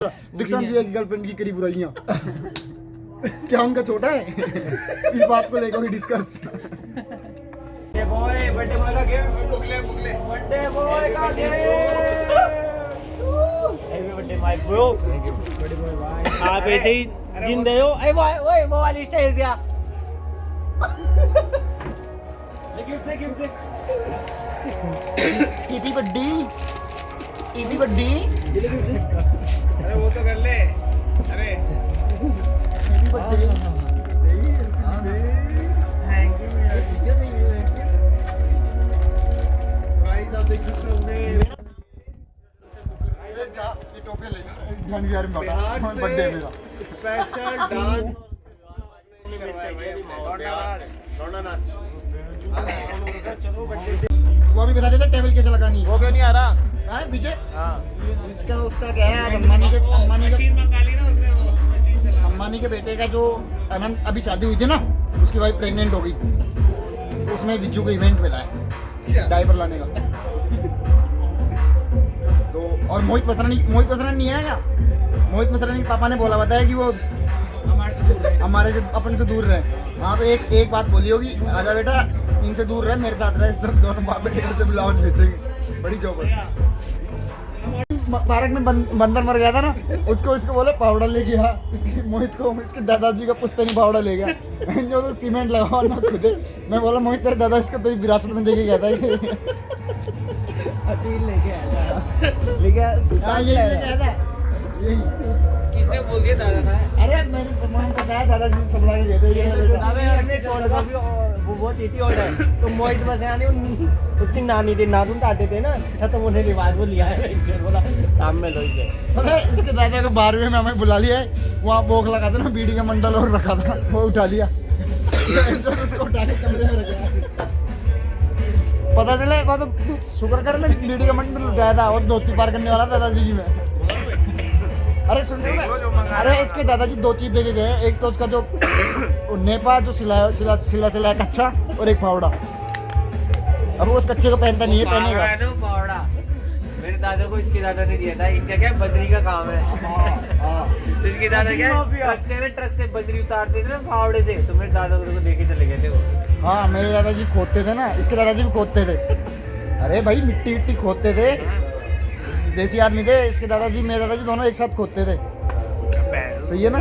दीक्षांत भैया की गर्लफ्रेंड की करी बुराइयां क्या उनका छोटा है? इस बात को लेकर भी डिस्कस। बर्थडे बॉय का गेम बर्थडे बॉय का game happy birthday my bro. Birthday boy भाई आप ऐसे ही जिंदे हो। ए भाई ओए वो वाली स्टाइल से गिफ्ट से इतनी बड्डी इतनी बड्डी। अरे वो तो कर ले। अरे गाइस आप देख सकते होंगे ये टोपी ले जान बिहार में बिहार बर्थडे से मेरा स्पेशल डांस लौंडा नाच। वो भी बता देता टेबल कैसे लगानी है। वो क्यों नहीं आ रहा? हाँ विजय हां इसका उसका क्या है अंबानी के मशीन मंगा ली ना उसने, वो मशीन चला। अंबानी के बेटे का जो अनंत अभी शादी हुई थी ना, उसकी वाइफ प्रेग्नेंट हो गई, तो उसमें विज्जू को इवेंट मिला है डायपर लाने का। तो और मोहित मसरानी नहीं आएगा। मोहित मसरानी के पापा ने बोला बताया कि वो हमारे से अपन से दूर रहे। हाँ तो एक बात बोली होगी, आजा बेटा इनसे दूर रहे, मेरे साथ रहे, तो दोनों बाप बेटे घर से ब्लाउज भेजेंगे। बड़ी चौपड़। पार्क में बंदर मर गया था ना, उसको बोले पाउडर ले गया। इसके मोहित को इसके दादाजी का पुश्तैनी पाउडर ले गया जो तो सीमेंट लगा ना खुदे। मैं बोला मोहित तेरे दादा इसका तेरी विरासत में देके गया था। अचील लेके आया लेके यही लेके आया था यही। किसने बोल दिया दादा था? अरे मेरे मम्मा को पता है, दादाजी सब ला के गए थे ये बेटा। अबे हमने छोड़ का भी वो बहुत इटी ऑर्डर है। तो मोहित बस यानी उसकी नानी थे, नाखून काटे थे ना, खत्म होने के बाद वो लिया है। बोला काम में लो इसे। अरे इसके दादा को 12वीं में हमें बुला लिया है, वहाँ भोग लगा था ना, बीड़ी का मंडल और रखा था, वो उठा लिया। उसको उठा के कमरे में रखा। पता चले वो तो शुक्र कर मैं बीड़ी का मंडल उठाया था और धोती पार करने वाला दादाजी की मैं। अरे सुन रहे हो? अरे इसके दादाजी 2 चीज देके गए, एक तो उसका जो नेपा जो सिला कच्चा, और एक फावड़ा। अब वो उस कच्चे को पहनता नहीं है, पहनेगा। पावड़ा मेरे दादा को इसके दादा ने दिया था। इनका क्या बजरी का काम है। तो इसके दादा क्या ट्रक से बजरी उतारते थे ना फावड़े से, तो मेरे दादा को देखे चले गए थे वो। हाँ मेरे दादाजी खोदते थे ना, इसके दादाजी भी खोदते थे। अरे भाई मिट्टी विट्टी खोदते थे, देसी आदमी थे। इसके दादाजी मेरे दादाजी दोनों एक साथ खोदते थे। सही है ना?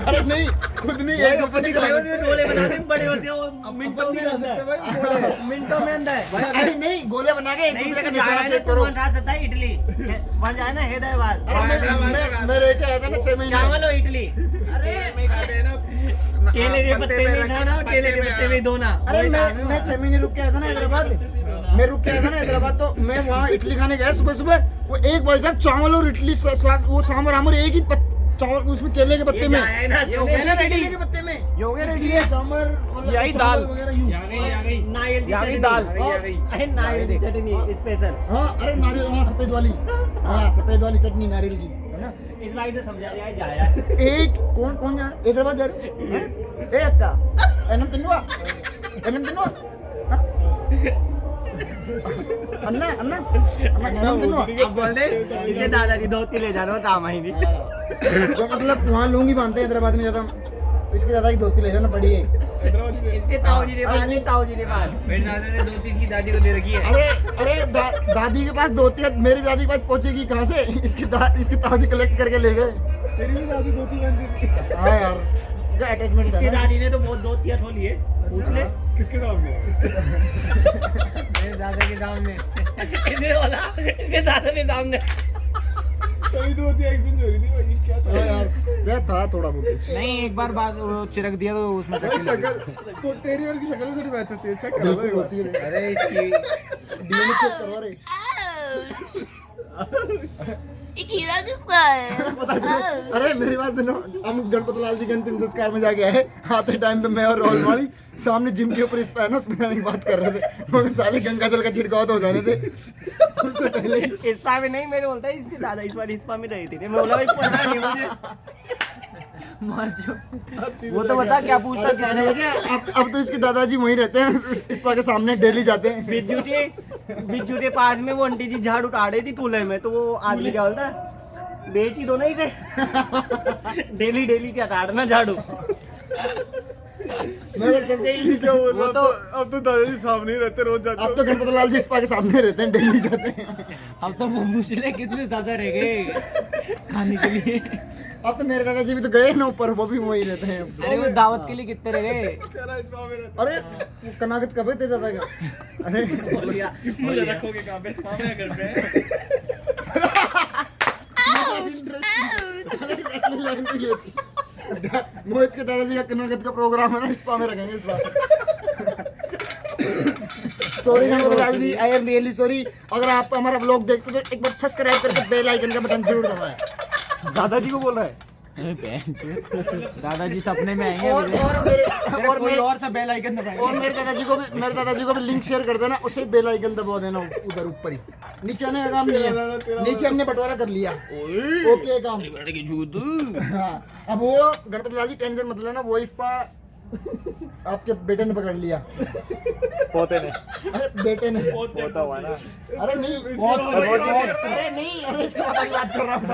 अरे नहीं खुद नहीं, एक कंपनी का गोले बना के बड़े होते हैं वो मिनटों में अंदर है। मिनटों में अंदर है। अरे नहीं गोले बना के एक दूसरे का निशाना चेक करो। था इडली वहाँ जाए ना हैदराबाद। मेरे क्या था ना 6 महीने चावल और इडली। अरे केले के पत्ते में खाना, केले के पत्ते में धोना। अरे मैं 6 महीने रुक के आया था ना हैदराबाद। मैं रुक के आया था ना हैदराबाद, तो मैं वहाँ इडली खाने गया सुबह सुबह। वो एक भाई साहब चावल और इडली वो सांभर आमर एक ही चावल उसमें केले के पत्ते में, ये हो गया ना रेडी केले के पत्ते में ये हो गया रेडी है सांभर। यही दाल नारियल नारियल दाल, अरे नारियल की चटनी स्पेशल। हाँ अरे नारियल, हाँ सफेद वाली, हाँ सफेद वाली चटनी नारियल की है ना। इस भाई ने समझा दिया जाया। एक कौन जा रहा हैदराबाद जा रहे? ए अक्का एनम तिन्नुआ अन्ना अन्ना एनम तिन्नुआ। अब बोल रहे इसे दादाजी धोती ले जा रहा हूँ काम आई नहीं। तो मतलब वहाँ लुंगी बांधते हैं हैदराबाद में ज्यादा, इसके दादा की धोती ले जाना पड़ी है। इसके ताऊजी ने पास, ताऊजी ने पास। मेरे दादा ने धोती इसकी दादी को दे रखी है। अरे दादी के पास धोती है, मेरी दादी के पास पहुंचेगी कहाँ से? इसके ताऊजी कलेक्ट करके ले गए। तेरी भी दादी धोती पहनती थी। हाँ यार अटैचमेंट इसकी दादी ने तो बहुत धोतियाँ खोली है, पूछ ले। किसके सामने? मेरे दादा के सामने। इसने बोला इसके दादा के सामने। तभी तो होती एक्सचेंज हो रही थी भाई। क्या था यार क्या था थोड़ा बहुत। नहीं एक बार बाद चिरक दिया तो उसमें शक्ल तो तेरी और इसकी शक्ल में थोड़ी मैच होती है। चेक करो एक बार। अरे इसकी डीएनए चेक करवा रहे। ये कीड़ा किसका है? पता चला। अरे मेरी बात सुनो, हम गणपत लाल जी के अंतिम संस्कार में जाके आए, आते टाइम पे मैं और रोल वाली सामने जिम के ऊपर इस पैनस बनाने की बात कर रहे थे, मगर साले गंगा जल का छिड़काव तो हो जाने थे उससे पहले। इस्पा में नहीं, मेरे बोलता है इसकी दादा इस बार इस्पा में रही थी। मैं बोला भाई पता नहीं मुझे। माचो वो तो बता क्या पूछता अरे कहने लगे अब तो इसके दादाजी वहीं रहते हैं इस पा के सामने डेली जाते हैं। बिज्जू के पास में वो आंटी जी झाड़ू उठा रही थी कूलर में, तो वो आदमी क्या बोलता है, बेच ही दो ना इसे। डेली क्या काटना झाड़ू। मेरे सबसे क्या बोल वो रहा तो अब तो दादाजी सामने ही रहते, रोज जाते अब तो गणपत लाल जी इस पा के सामने रहते हैं, डेली जाते हैं। अब तो वो मुझे कितने ज्यादा रह गए खाने के लिए। अब तो मेरे दादाजी भी तो गए ना ऊपर, वो भी वहीं रहते हैं। अरे वो दावत के लिए कितने रह गए। कह रहा इस पाव में रहता। अरे वो कनागत कब है तेरे दादा का? अरे मुझे रखोगे कहाँ पे, इस पाव में घर पे? मोहित के दादाजी का कनागत का प्रोग्राम है ना, इस पा में रखेंगे इस बार। Sorry Ganpat Lal ji, I am really sorry. अगर आप हमारा व्लॉग देखते हो तो एक बार सब्सक्राइब करके बेल आइकन का बटन जरूर दबाएं। दादाजी को बोल रहा है। दादाजी सपने में आएंगे और मेरे और सा बेल आइकन दबाएंगे। और मेरे दादाजी को भी लिंक शेयर कर देना, उससे बेल आइकन दबा देना उधर ऊपर ही। नीचे आने का काम नहीं है, नीचे हमने बंटवारा कर लिया। ओके काम। हाँ, अब वो गणपत लाल जी टेंशन मत लेना, वो इस पा आपके बेटे ने पकड़ लिया। पोते ने, अरे बेटे ने पोता हुआ ना। अरे नहीं अरे नहीं, अरे इसका मतलब बात कर रहा हूँ।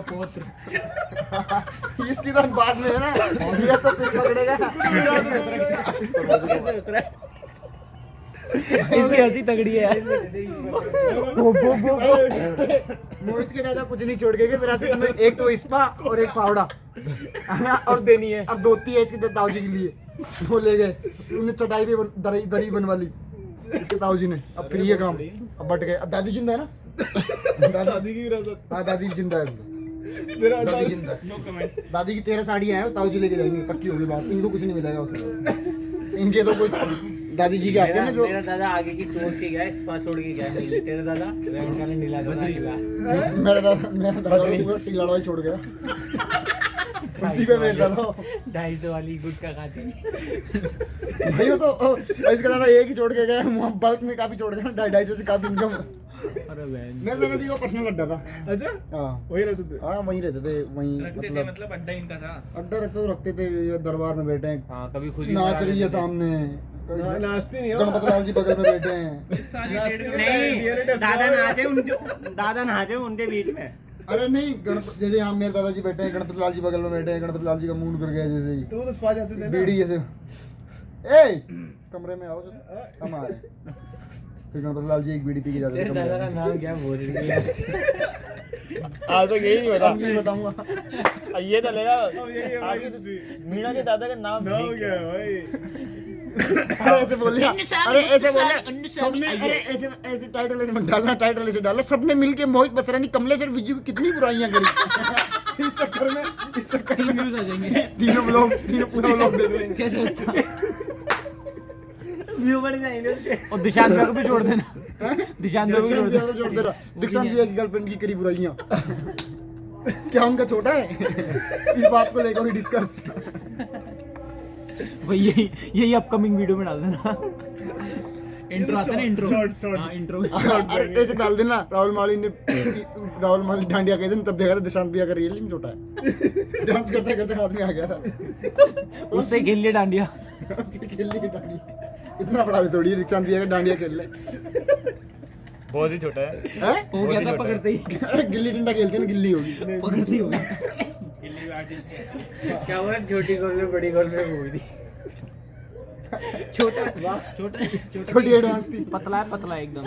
पोत्र इसकी तो बाद में है ना, ये तो फिर पकड़ेगा। इसकी हंसी तगड़ी है यार। मोहित के दादा कुछ नहीं छोड़ के गए विरासत में, एक तो इस्पा और एक फावड़ा और देनी है, अब धोती है इसके ताऊजी के लिए, वो ले गए। उन्हें चटाई भी दरी बनवा ली इसके ताऊजी ने। अब फिर ये काम अब बट गए। अब दादी जिंदा है ना? दादी की विरासत। हाँ दादी जिंदा है, मेरा दादी जिंदा है। दादी की 13 साड़ियाँ हैं, ताऊजी लेके जाएंगे, पक्की होगी बात। इनको कुछ नहीं मिलेगा उसमें, इनके तो कोई दादी जी के आते हैं ना जो। मेरा दादा आगे की सोच के गया, स्पा छोड़ के गया। तेरा दादा रेंट का नीला दादा नीला। मेरा दादा पूरा टीला लड़ाई छोड़ गया। उसी पे मेरा दादा 250 वाली गुटखा खाती। भाई वो तो इसका दादा एक ही छोड़ के गया, बल्क में काफी छोड़ गया, 250 से काफी इनकम। अरे बहन, मेरे दादाजी को पर्सनल अड्डा था। अच्छा, हाँ वही रहते थे। हाँ वहीं रहते थे, वहीं मतलब अड्डा इनका था। अड्डा रखते थे। ये दरबार में बैठे हैं, हाँ कभी खुद ही नाच रही है सामने, नाचती नहीं हो। गणपत लाल जी बगल में बैठे हैं। नहीं, दादा नाचे उनके बीच में। अरे नहीं, गणपत जैसे यहाँ मेरे दादाजी बैठे हैं, गणपत लाल जी बगल में बैठे हैं, गणपत लाल जी का मूड कर गया जैसे ही। तो वो तो स्पा जाते थे ना। बीड़ी जैसे, ए कमरे में आओ, हम आ रहे हैं। फिर गणपत लाल जी एक बीड़ी पी के जाते थे तेरे दादा का कमरे में। नाम क्या बोल रही है? आज तक यही नहीं अब नहीं बताऊंगा। ये चलेगा। मीना के दादा का नाम हो गया है भाई। अरे ऐसे बोल लिया, अरे ऐसे बोल लिया सबने। अरे ऐसे टाइटल ऐसे मत डालना, टाइटल ऐसे डालना। सबने मिलके मोहित बसरानी, कमलेश और विजू की कितनी बुराइयां करी। इस चक्कर में व्यूज आ जाएंगे। तीनों पूरा व्लॉग दे देंगे। कैसे व्यू बढ़ जाएंगे उसके। और दिशांत भैया को भी जोड़ देना। दिशांत भैया को भी जोड़ देना। जोड़ दे रहा। दीक्षांत भैया की गर्लफ्रेंड की करी बुराइयां। क्या उनका छोटा है? इस बात को लेकर डिस्कस। भाई यही अपकमिंग वीडियो में डाल देना। इंट्रो आता है ना, इंट्रो। हाँ इंट्रो। ऐसे डाल देना, राहुल माली डांडिया कहते हैं, तब देखा था दिशांत भैया का रियल में छोटा है। डांस करते करते हाथ में आ गया था। उससे खेल लिए डांडिया। उससे खेल ली डांडिया। इतना बड़ा भी थोड़ी है, दिक्षांत भैया का डांडिया खेल ले। बहुत ही छोटा है। हो गया था पकड़ते ही। अरे गिल्ली डंडा खेलते हैं ना, गिल्ली होगी। पकड़ती होगी। क्या हुआ, छोटी गोल में बड़ी गोल में घूम दी। छोटी एडवांस थी। पतला है एकदम।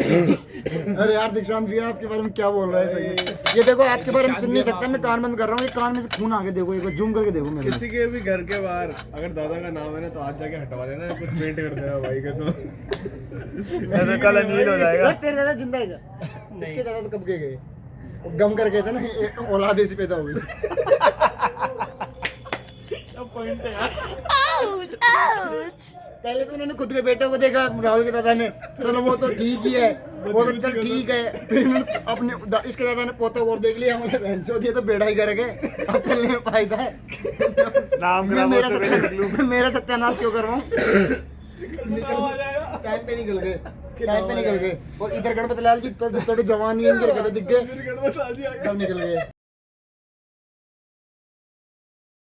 अरे यार दिक्षांत भैया आपके बारे में क्या बोल रहा है सही में? ये देखो आपके बारे में सुन नहीं सकता, मैं कान बंद कर रहा हूँ। ये कान में से खून आगे देखो, एक बार जूम करके देखो मेरे। किसी के भी घर के बाहर अगर दादा का नाम है ना, तो आज जाके हटवा लेना, कुछ पेंट कर देना भाई कसम। ऐसे कल नील हो जाएगा। तेरे दादा जिंदा है क्या? इसके दादा तो कब के गए, वो गम कर गए थे ना, औलाद ऐसी पैदा हो गई। पॉइंट है यार। Ouch! Ouch! पहले तो उन्होंने खुद के बेटे को देखा, राहुल के दादा ने, चलो वो तो ठीक ही है, वो तो चल ठीक है। फिर अपने इसके दादा ने पोता और देख लिया, हमारे बहन चो दिए तो बेड़ा ही कर गए। अब चलने में फायदा है। मेरा सत्यानाश क्यों करवाऊं? टाइम पे निकल गए। टाइम पे निकल गए और इधर गणपत लाल जी थोड़े जवान भी गिर गए थे दिख गए गणपत लाल जी आ गए तब निकल गए